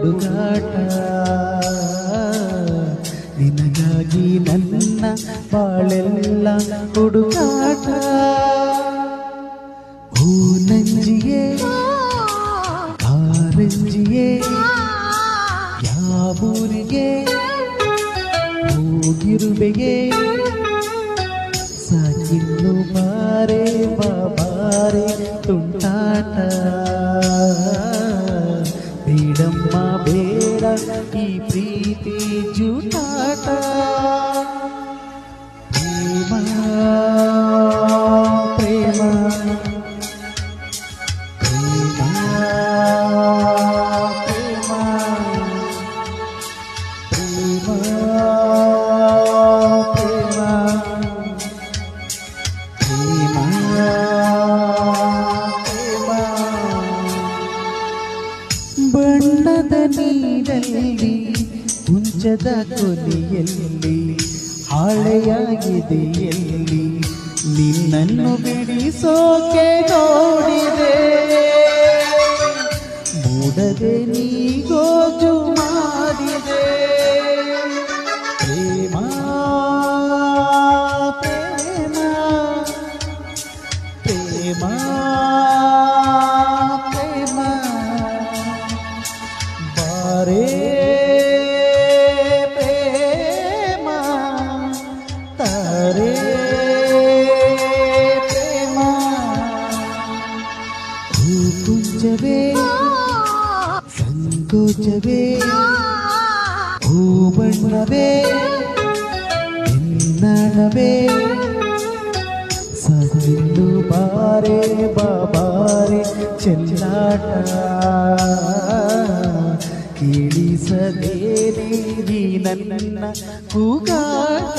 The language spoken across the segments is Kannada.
ಹುಡುಗಾಟ ನಿನಗಾಗಿ ನನ್ನ ಬಾಳೆಲ್ಲ ಹುಡುಗಾಟ ಹೂ ನಂಜಿಯೇ ಕಾರಂಜಿಯೇ ಯಾವೂರಿಗೆ ಹೋಗಿರುವೆಯೇ ಸಾಕಿನ್ನು ಬಾರೆ ಬಾಬಾರೆ ತುಂಟಾಟ ಬೇಡಮ್ಮ ಬೇಡ ಈ ಪ್ರೀತಿ ಜೂಟಾಟ ಪ್ರೇಮ ಪ್ರೇಮ ಪ್ರೇಮ ಪ್ರೇಮ ಬಣ್ಣದ ನೀರಲ್ಲಿ ಹುಂಚದ ಕೊನೆಯಲ್ಲಿ ಹಾಳೆಯಾಗಿದೆ ಎಲ್ಲಿ ನಿನ್ನನ್ನು ಬಿಡಿಸೋಕೆ ನೋಡಿದೆ ಮೂಡದೆ ನೀಗೋಜು ಮಾಡಿದೆ ಪ್ರೇಮ ಪ್ರೇಮ ಪ್ರೇಮ ಪ್ರೇಮ ಬಾರೇ ಪ್ರೇಮ ತಾರೆ ಪ್ರೇಮ ಹೂಕುಂಚವೇ ಸಂಕೋಚವೇ ಹೂಬಣ್ಣವೇ ಎನ್ನಣವೇ ಸಸಿಲು ಬಾರೆ ಬಾಬಾರೆ ಚೆಲ್ಲಾಟ ಕೇಳಿಸದೇನೆ ನೀ ನನ್ನ ಕೂಗಾಟ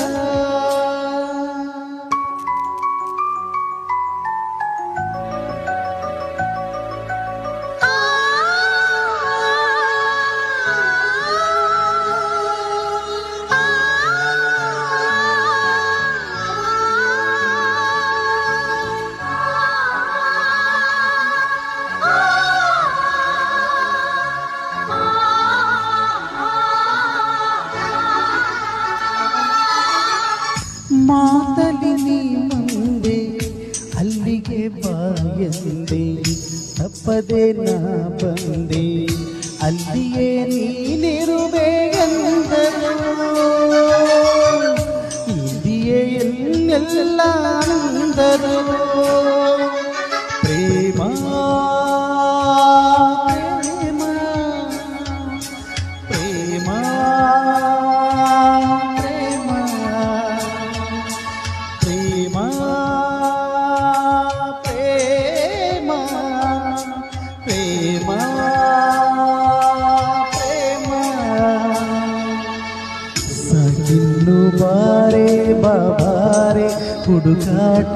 ಮಾತಲಿ ನೀ ಮುಂದೆ ಅಲ್ಲಿಗೆ ಬಾಯಂದೆ ತಪ್ಪದೆ ನಾ ಬಂದೆ ಅಲ್ಲಿಯೇ ನೀನಿರುವೆ ಎಂದರು ಇಲ್ಲಿಯೇ ಎಲ್ಲೆಲ್ಲ ಅಂದರು ಪ್ರೇಮ ಪ್ರೇಮ ಪ್ರೇಮ ಪ್ರೇಮ ಪ್ರೇಮ ಪ್ರೇಮ ಸಾಕಿನ್ನು ಬಾರೆ ಬಾಬಾರೆ ಹುಡುಕಾಟ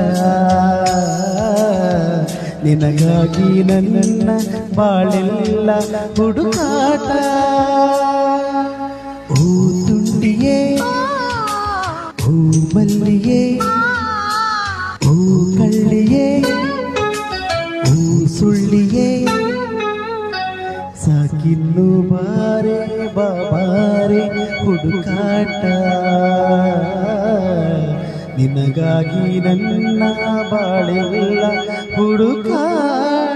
ನಿನಗಾಗಿ ನನ್ನ ಬಾಳೆಲ್ಲ ಹುಡುಕಾಟ ಹೂ ತುಂಡಿಯೇ ಹೂ ಮಲ್ಲಿಯೇ ಹೂ ಕಳ್ಳಿಯೇ ಹೂ ಸುಳ್ಳಿಯೇ ಸಾಕಿನ್ನು ಬಾರೆ ಬಾಬಾರೆ ಹುಡುಕಾಟ ನಿನಗಾಗಿ ನನ್ನ ಬಾಳೆಲ್ಲ ಹುಡುಕಾಟ